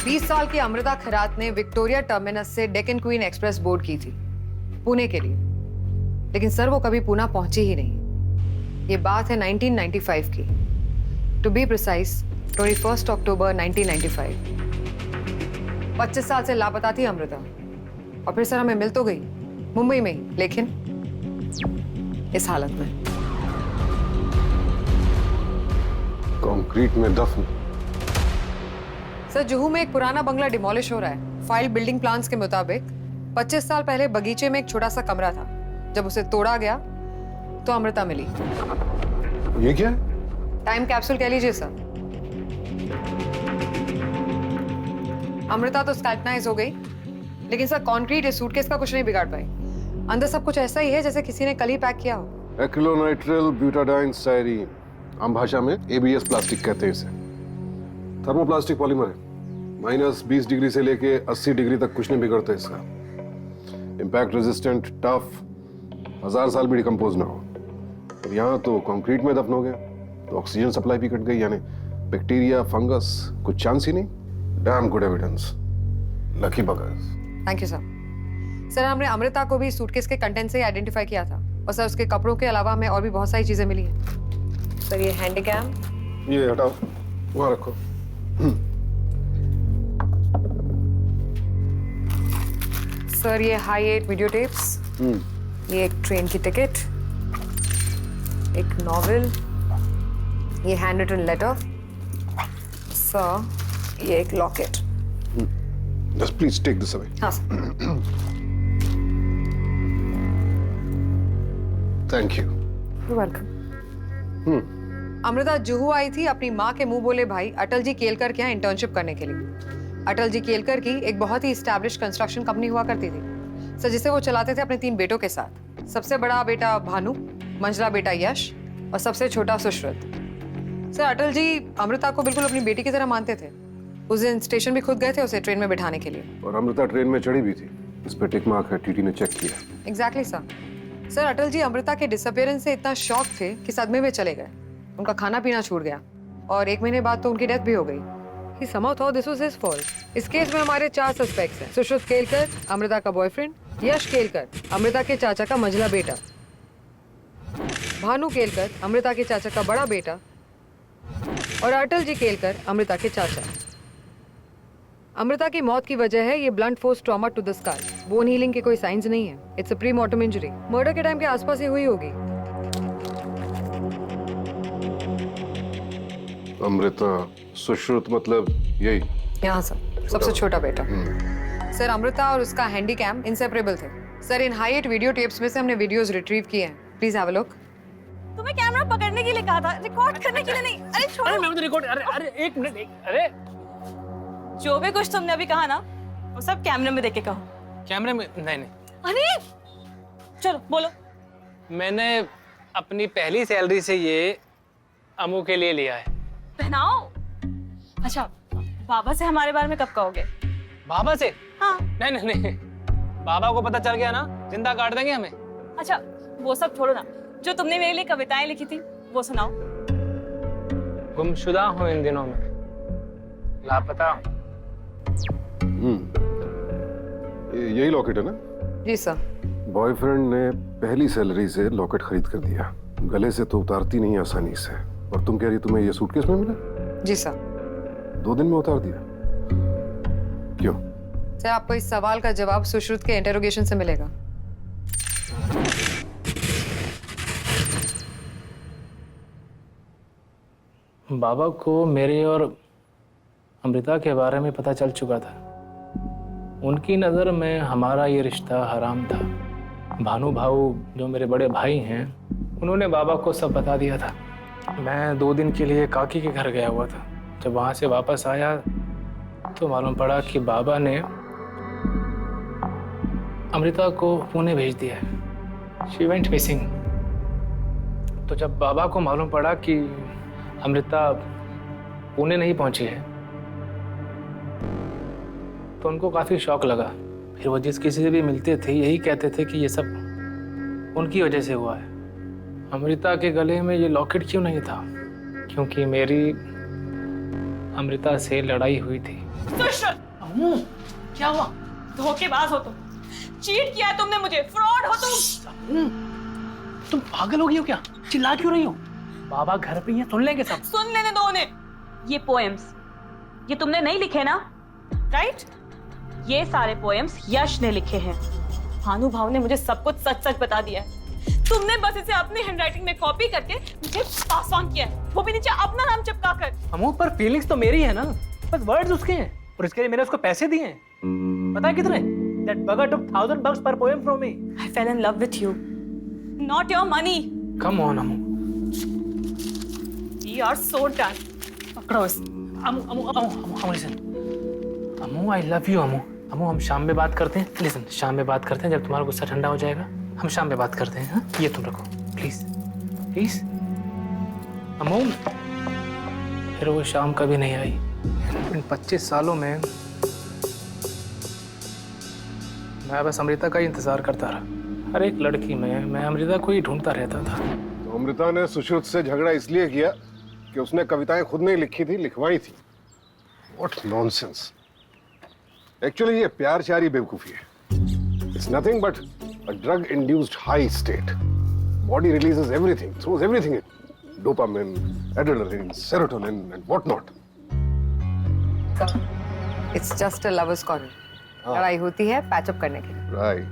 20 साल की अमृता खैरात ने विक्टोरिया टर्मिनस से डेक्कन क्वीन एक्सप्रेस बोर्ड की थी पुणे के लिए, लेकिन सर वो कभी पुणे पहुंची ही नहीं। ये बात है 1995 की, टू बी प्रिसाइज 21 अक्टूबर 1995। 25 साल से लापता थी अमृता, और फिर सर हमें मिल तो गई मुंबई में ही, लेकिन इस हालत में। कंक्रीट में दफन। सर जुहू में एक पुराना बंगला डिमोलिश हो रहा है। फाइल बिल्डिंग प्लान्स के मुताबिक 25 साल पहले बगीचे में एक छोटा सा कमरा था। जब उसे तोड़ा गया तो अमृता मिली। ये क्या है? टाइम कैप्सूल कह लीजिए सर। अमृता तो स्कैल्पनाइज हो गई, लेकिन सर कंक्रीट इस सूटकेस का कुछ नहीं बिगाड़ पाई। अंदर सब कुछ ऐसा ही है जैसे किसी ने कल ही पैक किया हो। एक्रिलोनाइट्रिल ब्यूटाडाइन स्टायरीन, आम भाषा में एबीएस प्लास्टिक कहते हैं इसे। थर्मोप्लास्टिक पॉलीमर है। -20 डिग्री से लेके 80 डिग्री तक कुछ नहीं बिगड़ता इसका। इम्पैक्ट रेजिस्टेंट, टफ, 1000 साल भी डिकम्पोज ना हो। और यहाँ तो कंक्रीट में दफन हो गया, तो ऑक्सीजन सप्लाई भी कट गई, यानी बैक्टीरिया, फंगस, कुछ चांस ही नहीं। Damn good evidence, lucky buggers. Thank you sir. Sir हमने अमृता को भी सूटकेस के कंटेंट से आइडेंटिफाई किया था, और सर उसके कपड़ों के अलावा हमें और भी बहुत सारी चीजें मिली हैं। सर ये हैंडीकैम, ये हटाओ, वहाँ रखो। सर ये हाई-8 वीडियो टेप्स, ये एक ट्रेन की टिकट, एक नॉवेल, ये हैंड रिटन लेटर, सर ये एक locket. Just please take this away. हाँ sir. Thank you. You're welcome. Amrita Juhu आई थी अपनी माँ के मुंह बोले भाई अटल जी केलकर के यहाँ इंटर्नशिप करने के लिए। अटल जी केलकर की एक बहुत ही स्टैब्लिश कंस्ट्रक्शन कंपनी हुआ करती थी सर, जिसे वो चलाते थे अपने 3 बेटों के साथ। सबसे बड़ा बेटा भानु, मंझला बेटा यश, और सबसे छोटा सुश्रुत। सर अटल जी अमृता को बिल्कुल अपनी बेटी की तरह मानते थे। उस दिन स्टेशन भी खुद गए थे उसे ट्रेन में बिठाने के लिए। और अमृता ट्रेन में चढ़ी भी थी, इस पे टिक मार्क है, टीटी ने चेक किया। Exactly sir. Sir Atal ji Amrita के डिसअपियरेंस से इतना शॉक थे कि सदमे में चले गए। उनका खाना पीना छूट गया, और 1 महीने बाद तो उनकी डेथ भी हो गई। He somehow thought this was his fault. इस केस में हमारे 4 सस्पेक्ट्स हैं। सुश्रुत केलकर, अमृता का बॉयफ्रेंड, यश केलकर, अमृता के चाचा का मंझला बेटा, भानु केलकर, अमृता के चाचा का बड़ा बेटा, और अटल जी केलकर, अमृता के चाचा। अमृता की मौत की वजह है ये blunt force trauma to the skull. Bone healing के कोई साइंस नहीं है। It's a pre mortem injury. Murder के टाइम के आसपास ही हुई होगी। अमृता, सुश्रुत मतलब यही? यहाँ सर, सबसे छोटा बेटा। सर अमृता और उसका हैंडीकैम इंसेपरेबल थे। सर इन हाई-8 वीडियो टेप्स में से हमने वीडियोस रिट्रीव किए हैं। Please have a look. तुम्हें कैमरा पकड़ने के लिए कहा था, रिकॉर्ड करने के लिए नहीं। अरे छोड़ो। अरे मैं मुझे रिकॉर्ड, अरे एक मिनट, अरे जो भी कुछ तुमने अभी कहा ना, वो सब कैमरे में देख के कहो। कैमरे में? नहीं। अरे चलो बोलो। मैंने अपनी पहली सैलरी से ये अमू के लिए लिया है। पहनाओ। अच्छा, बाबा से हमारे बारे में कब कहोगे? बाबा से? हाँ। नहीं, बाबा को पता चल गया ना, जिंदा काट देंगे हमें। अच्छा वो सब छोड़ो ना, जो तुमने मेरे लिए कविताएं लिखी थी वो सुनाओ। गुमशुदा हूँ इन दिनों में, लापता हूँ। यही लॉकेट है ना? जी सर। बॉयफ्रेंड ने पहली सैलरी से लॉकेट खरीद कर दिया। गले से तो उतारती नहीं आसानी से, और तुम कह रही तुम्हें ये सूटकेस में मिला? जी सर। 2 दिन में उतार दिया? क्यों? सर आपको इस सवाल का जवाब सुश्रुत के इंटेरोगेशन से मिलेगा। बाबा को मेरे और अमृता के बारे में पता चल चुका था। उनकी नज़र में हमारा ये रिश्ता हराम था। भानु भाऊ जो मेरे बड़े भाई हैं, उन्होंने बाबा को सब बता दिया था। मैं 2 दिन के लिए काकी के घर गया हुआ था। जब वहाँ से वापस आया तो मालूम पड़ा कि बाबा ने अमृता को पुणे भेज दिया है। She went missing. तो जब बाबा को मालूम पड़ा कि अमृता पुणे नहीं पहुंची है, तो उनको काफ़ी शौक लगा। फिर वो जिस किसी से भी मिलते थे यही कहते थे कि ये सब उनकी वजह से हुआ है। अमृता के गले में ये लॉकेट क्यों नहीं था? क्योंकि मेरी अमृता से लड़ाई हुई थी। सुश्रुत, अम्मू क्या हुआ? धोखेबाज हो तुम, चीट किया है तुमने मुझे, फ्रॉड हो तुम। तुम पागल हो गई हो क्या? चिल्ला क्यों रही हो? बाबा घर पे ही है, सुन लेंगे सब। सुन लेने दो उन्हें। ये पोएम्स ये तुमने नहीं लिखे ना, राइट? ये सारे पोएम्स यश ने लिखे हैं। भानुभाव ने मुझे सब कुछ सच सच बता दिया है। तुमने बस इसे अपनी हैंडराइटिंग में कॉपी करके मुझे पास ऑन किया है, वो भी नीचे अपना नाम चिपका कर। अम्मू पर फीलिंग्स तो मेरी है ना, बस वर्ड्स उसके हैं और इसके लिए मैंने उसको पैसे दिए हैं। पता है कितने? That bugger took $1000 per poem from me. I fell in love with you, not your money. Come on, Ammu. We are so done. पकड़ो इस। Ammu listen. Ammu I love you Ammu. Ammu हम शाम में बात करते हैं। लिसन, शाम में बात करते हैं, जब तुम्हारा गुस्सा ठंडा हो जाएगा हम शाम में बात करते हैं। हाँ, ये तुम रखो प्लीज प्लीज। अम्मू फिर वो शाम कभी नहीं आई। इन 25 सालों में मैं बस अमृता का ही इंतजार करता रहा। हर एक लड़की में मैं अमृता को ही ढूंढता रहता था। तो अमृता ने सुश्रुत से झगड़ा इसलिए किया कि उसने कविताएं खुद नहीं लिखी थी, लिखवाई थी। What nonsense! Actually ये प्यार चारी बेवकूफी है। It's nothing but a drug-induced high state. Body releases everything, throws everything in. Dopamine, adrenaline, serotonin, and whatnot. It's just a lovers corner. लड़ाई होती है पैचअप करने के लिए। Right.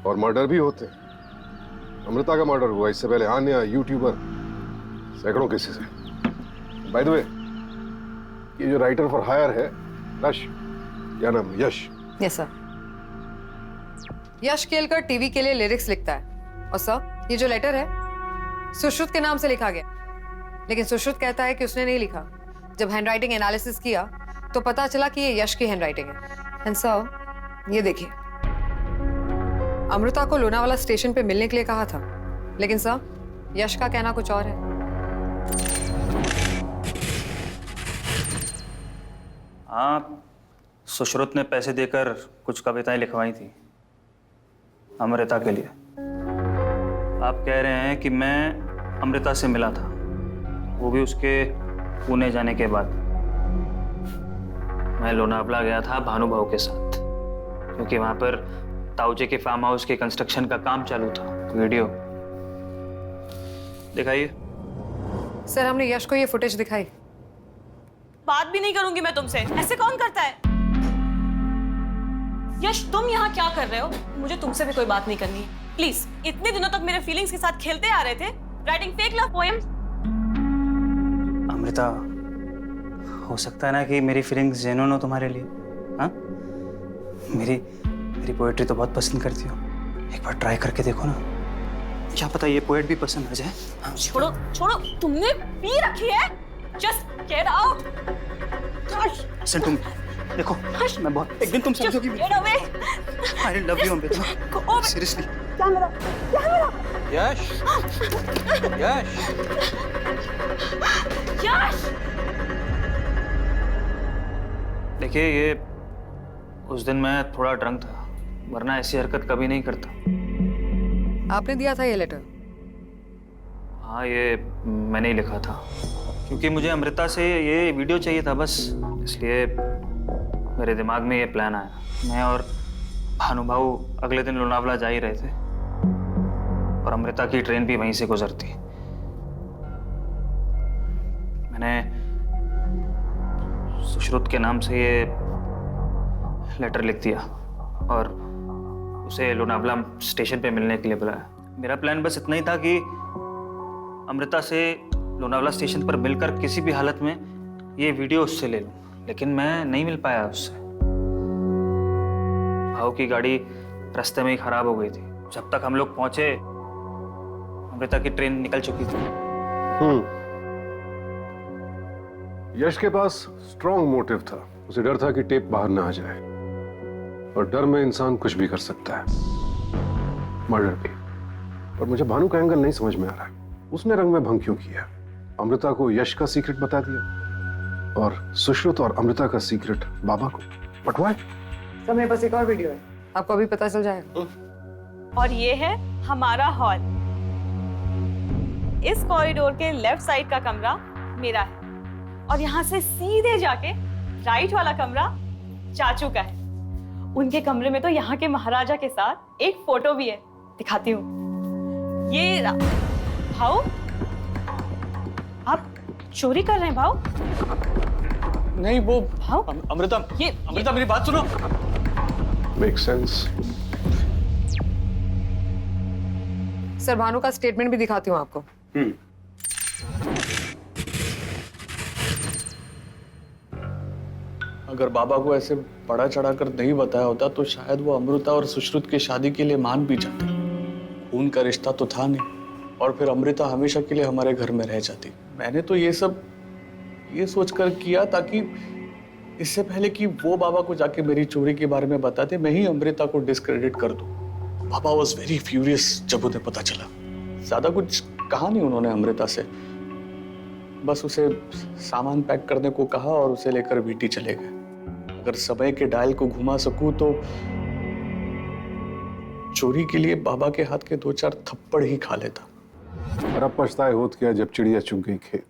और मर्डर भी होते हैं। अमृता का मर्डर हुआ, इससे पहले आन्या, यूट्यूबर, सैकड़ों केसेस हैं। बाय द वे, ये जो राइटर फॉर हायर है, क्या नाम है? Yash. Yes sir. Yash Kelkar TV के लिए लिरिक्स लिखता है। और सर, ये जो लेटर है सुश्रुत के नाम से लिखा गया, लेकिन सुश्रुत कहता है कि उसने नहीं लिखा। जब हैंडराइटिंग एनालिसिस किया तो पता चला कि ये यश की हैंडराइटिंग है। एंड सर, ये देखिए, अमृता को लोनावाला स्टेशन पे मिलने के लिए कहा था, लेकिन सर यश का कहना कुछ और है। हाँ, सुश्रुत ने पैसे देकर कुछ कविताएं लिखवाई थी अमृता के लिए। आप कह रहे हैं कि मैं अमृता से मिला था, वो भी उसके पुणे जाने के बाद। मैं लोनावला गया था भानुभाव के साथ, क्योंकि वहां पर ताऊजे के फार्म हाउस के कंस्ट्रक्शन का काम चालू था। वीडियो दिखाइए। सर, हमने यश को ये फुटेज दिखाई। बात भी नहीं करूंगी मैं तुमसे, ऐसे कौन करता है? यश, तुम यहाँ क्या कर रहे हो? मुझे तुमसे भी कोई बात नहीं करनी है, प्लीज। इतने दिनों तक मेरे फीलिंग्स के साथ खेलते आ रहे थे, writing fake love poems. Amrita, हो सकता है ना कि मेरी फीलिंग्स जेन्युइन हो तुम्हारे लिए। हाँ, मेरी पोएट्री तो बहुत पसंद करती हो, एक बार ट्राई करके देखो ना, क्या पता ये पोएट भी पसंद आ जाए। हाँ? छोड़ो छोड़ो, तुमने पी रखी है। Just get out. सुन, तुम देखो, मैं बहुत, एक दिन तुम समझोगी। Get away. I love you Amrita, seriously. Yash, Yash, Yash, देखिए, ये उस दिन मैं थोड़ा ड्रंक था, वरना ऐसी हरकत कभी नहीं करता। आपने दिया था ये लेटर? हाँ, ये मैंने ही लिखा था, क्योंकि मुझे अमृता से ये वीडियो चाहिए था बस, इसलिए मेरे दिमाग में ये प्लान आया। मैं और भानुभाव अगले दिन लोनावला जा ही रहे थे और अमृता की ट्रेन भी वहीं से गुजरती। मैंने सुश्रुत के नाम से ये लेटर लिख दिया और उसे लोनावला स्टेशन पे मिलने के लिए बुलाया। मेरा प्लान बस इतना ही था कि अमृता से लोनावला स्टेशन पर मिलकर किसी भी हालत में ये वीडियो उससे ले लूं, लेकिन मैं नहीं मिल पाया उससे। भाव की गाड़ी रास्ते में ही खराब हो गई थी। जब तक हम लोग पहुंचे, अमृता की ट्रेन निकल चुकी थी। यश के पास स्ट्रॉन्ग मोटिव था। उसे डर था कि टेप बाहर ना आ जाए, और डर में इंसान कुछ भी कर सकता है, मर्डर भी। और मुझे भानु का एंगल नहीं समझ में आ रहा है। उसने रंग में भंग क्यों किया? अमृता को यश का सीक्रेट बता दिया और सुश्रुत और अमृता का सीक्रेट बाबा को। But why? सर, मेरे पास एक और वीडियो है, आपको अभी पता चल जाएगा। और ये है हमारा हॉल। इस कॉरिडोर के लेफ्ट साइड का कमरा मेरा है, और यहाँ से सीधे जाके राइट वाला कमरा चाचू का है। उनके कमरे में तो यहाँ के महाराजा के साथ एक फोटो भी है, दिखाती हूँ। ये भाऊ, आप चोरी कर रहे हैं भाऊ? नहीं वो भाऊ अमृता, ये अमृता मेरी बात सुनो। Make sense. सर भानु का स्टेटमेंट भी दिखाती हूँ आपको। अगर बाबा को ऐसे बड़ा चढ़ाकर नहीं बताया होता तो शायद वो अमृता और सुश्रुत की शादी के लिए मान भी जाते। खून का रिश्ता तो था नहीं, और फिर अमृता हमेशा के लिए हमारे घर में रह जाती। मैंने तो ये सब ये सोचकर किया ताकि इससे पहले कि वो बाबा को जाके मेरी चोरी के बारे में बताते, मैं ही अमृता को डिस्क्रेडिट कर दूं। बाबा वॉज वेरी फ्यूरियस जब उन्हें पता चला। ज्यादा कुछ कहा नहीं उन्होंने अमृता से, बस उसे सामान पैक करने को कहा और उसे लेकर वीटी चले गए। अगर समय के डायल को घुमा सकूं तो चोरी के लिए बाबा के हाथ के 2-4 थप्पड़ ही खा लेता। और अब पछताए होत क्या जब चिड़िया चुग गई खेत।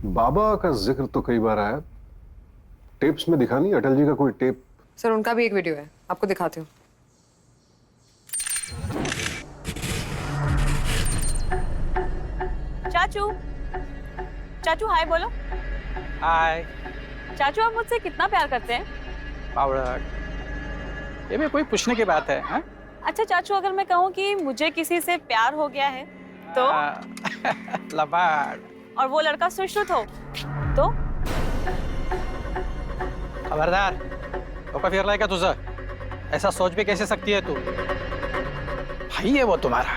बाबा का जिक्र तो कई बार आया, टेप्स में दिखा नहीं अटल जी का कोई टेप? सर उनका भी एक वीडियो है, आपको दिखाती हूँ। चाचू, चाचू हाय बोलो। हाय चाचू आप मुझसे कितना प्यार करते हैं? पाउडर, ये भी कोई पूछने की बात है हाँ? अच्छा चाचू, अगर मैं कहूँ कि मुझे किसी से प्यार हो गया है तो? लबाड़। और वो लड़का सुश्रुत हो तो? खबरदार, तो फिर रहेगा तुझे। ऐसा सोच भी कैसे सकती है तू? भाई है वो तुम्हारा,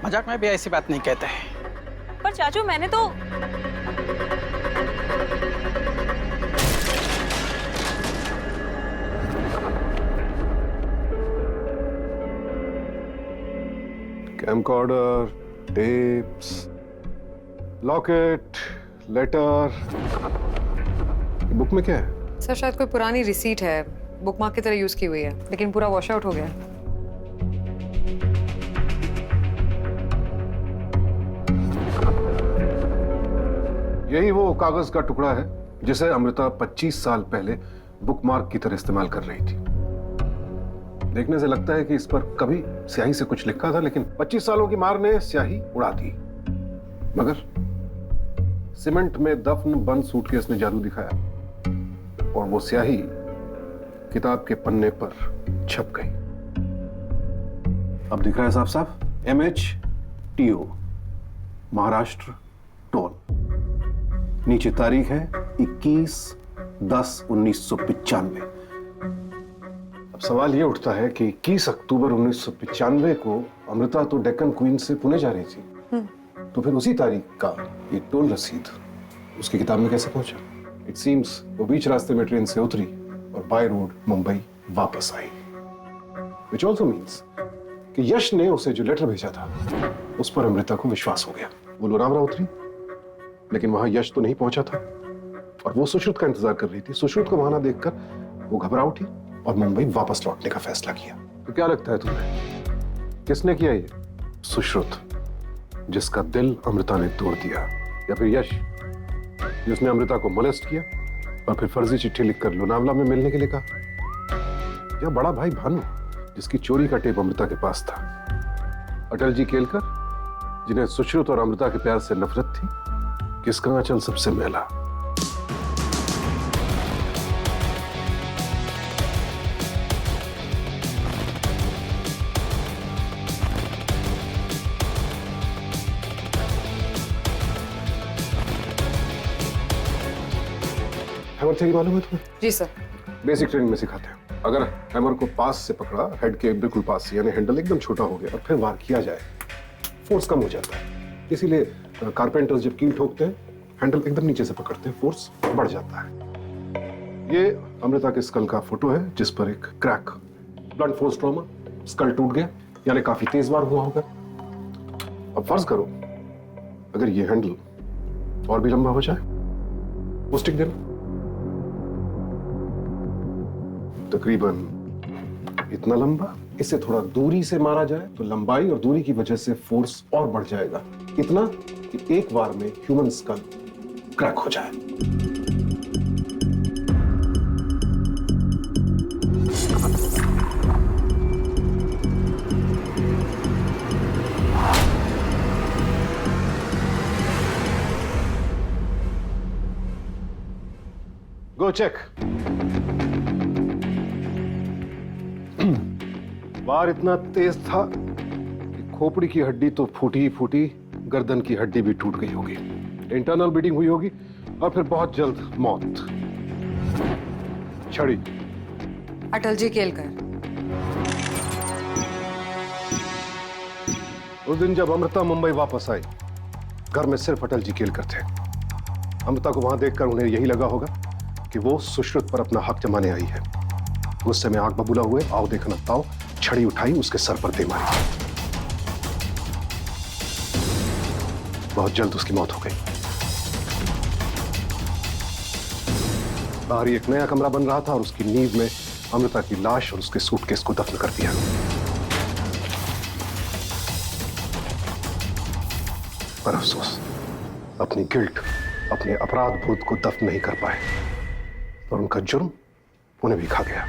मजाक में भी ऐसी बात नहीं कहते हैं। पर चाचू मैंने तो camcorder, tapes, locket, letter. Book में क्या है? सर शायद कोई पुरानी रिसीट है, बुकमार्क की तरह यूज की हुई है, लेकिन पूरा वॉश आउट हो गया। यही वो कागज का टुकड़ा है जिसे अमृता 25 साल पहले बुकमार्क की तरह इस्तेमाल कर रही थी। देखने से लगता है कि इस पर कभी स्याही से कुछ लिखा था, लेकिन 25 सालों की मार ने स्याही उड़ा दी। मगर सीमेंट में दफन बंद सूटकेस ने जादू दिखाया और वो स्याही किताब के पन्ने पर छप गई। अब दिख रहा है साफ साफ, MHTO, महाराष्ट्र टोल। नीचे तारीख है 21/10/1995। अब सवाल यह उठता है कि 21 अक्टूबर 1995 को अमृता तो डेक्कन क्वीन से पुणे जा रही थी, तो फिर उसी तारीख का ये टोल रसीद उसकी किताब में कैसे पहुंचा? इट सीम्स वो बीच रास्ते में ट्रेन से उतरी और बाय रोड मुंबई वापस आई। विच ऑल्सो मीन्स कि यश ने उसे जो लेटर भेजा था उस पर अमृता को विश्वास हो गया। वो लोनावला उतरी, लेकिन वहां यश तो नहीं पहुंचा था और वो सुश्रुत का इंतजार कर रही थी। सुश्रुत को वहां ना देखकर वो घबरा उठी और मुंबई वापस लौटने का फैसला किया। तो क्या लगता है तुम्हें, किसने किया ये? सुश्रुत, जिसका दिल अमृता ने तोड़ दिया, या फिर यश, जिसने अमृता को मोलेस्ट किया और फिर फर्जी चिट्ठी लिखकर लोनावला में मिलने के लिए कहा, या बड़ा भाई भानु, जिसकी चोरी का टेप अमृता के पास था? अटल जी केलकर, जिन्हें सुश्रुत और अमृता के प्यार से नफरत थी? किसका आंचल सबसे मैला? हैमर थ्योरी मालूम है तुम्हें? जी सर। बेसिक ट्रेनिंग में सिखाते हैं। अगर हैमर को पास से पकड़ा, हेड के बिल्कुल पास से, यानी हैंडल एकदम छोटा हो गया, और फिर वार किया जाए, फोर्स कम हो जाता है। इसीलिए कारपेंटर्स जब कील ठोकते हैं, हैंडल एकदम नीचे से पकड़ते हैं, फोर्स बढ़ जाता है। ये अमृता के स्कल का फोटो है, जिस पर एक crack, blunt force trauma, skull टूट गया, यानी काफी तेज वार हुआ होगा। अब फर्ज करो अगर ये हैंडल और भी लंबा हो जाए, वो स्टिक देना, तकरीबन इतना लंबा। इससे थोड़ा दूरी से मारा जाए तो लंबाई और दूरी की वजह से फोर्स और बढ़ जाएगा, इतना कि एक बार में ह्यूमन स्कल क्रैक हो जाए। Go check. वार इतना तेज था कि खोपड़ी की हड्डी तो फूटी ही फूटी, गर्दन की हड्डी भी टूट गई होगी, इंटरनल ब्लीडिंग हुई होगी और फिर बहुत जल्द मौत। छड़ी। अटल जी केलकर। उस दिन जब अमृता मुंबई वापस आई, घर में सिर्फ अटल जी केलकर थे। अमृता को वहां देखकर उन्हें यही लगा होगा कि वो सुश्रुत पर अपना हक जमाने आई है। गुस्से में आंख बबूला हुए आओ देखना ताओ, छड़ी उठाई, उसके सर पर दे मारी। बहुत जल्द उसकी मौत हो गई। बाहर ही एक नया कमरा बन रहा था और उसकी नींव में अमृता की लाश और उसके सूटकेस को दफन कर दिया। पर अफसोस, अपनी गिल्ट, अपने अपराध बोध को दफन नहीं कर पाए और उनका जुर्म उन्हें भी खा गया।